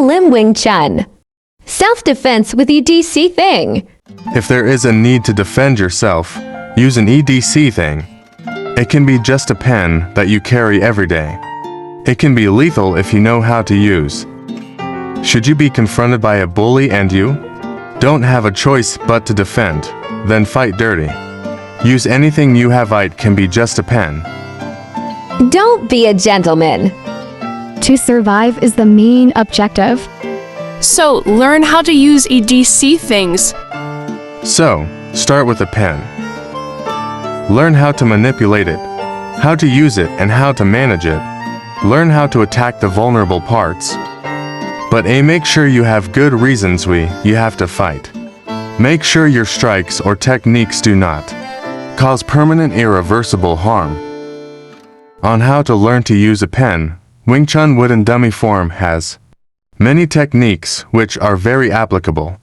Lim Wing Chun. Self-defense with EDC thing. If there is a need to defend yourself, use an EDC thing. It can be just a pen that you carry every day. It can be lethal if you know how to use. Should you be confronted by a bully and you don't have a choice but to defend, then fight dirty. Use anything you have. It can be just a pen. Don't be a gentleman. To survive is the main objective. So, learn how to use EDC things. So, start with a pen. Learn how to manipulate it, how to use it and how to manage it. Learn how to attack the vulnerable parts. But make sure you have good reasons you have to fight. Make sure your strikes or techniques do not cause permanent irreversible harm. On how to learn to use a pen, Wing Chun Wooden Dummy Form has many techniques which are very applicable.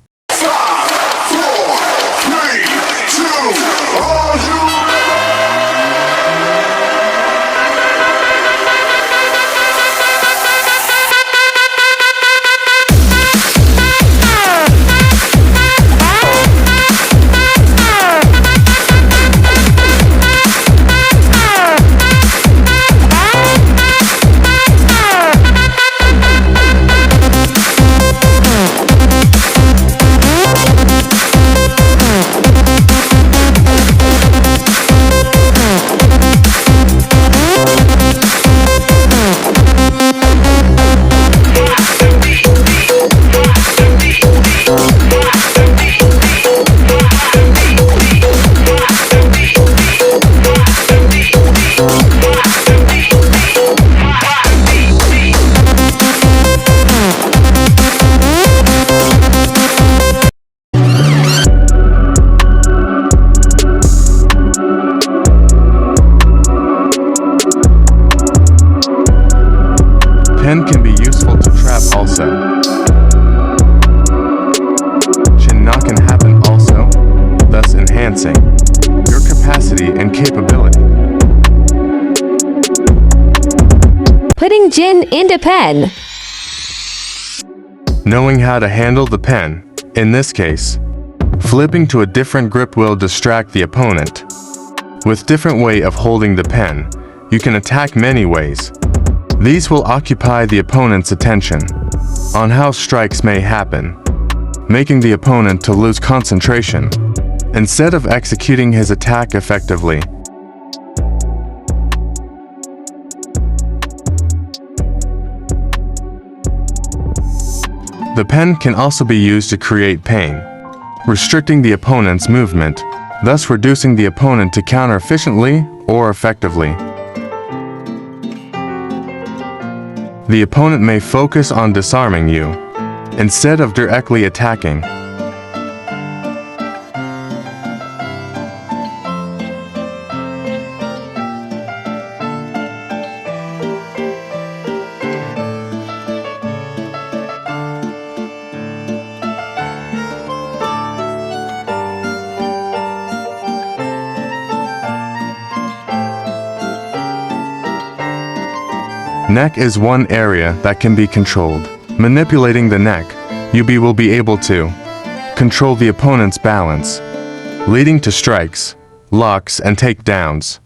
Pen can be useful to trap also. Chin knock can happen also, thus enhancing your capacity and capability. Putting gin into pen. Knowing how to handle the pen, in this case, flipping to a different grip will distract the opponent. With different way of holding the pen, you can attack many ways. These will occupy the opponent's attention on how strikes may happen, making the opponent to lose concentration instead of executing his attack effectively. The pen can also be used to create pain, restricting the opponent's movement, thus reducing the opponent to counter efficiently or effectively. The opponent may focus on disarming you instead of directly attacking. Neck is one area that can be controlled. Manipulating the neck, you will be able to control the opponent's balance, leading to strikes, locks, and takedowns.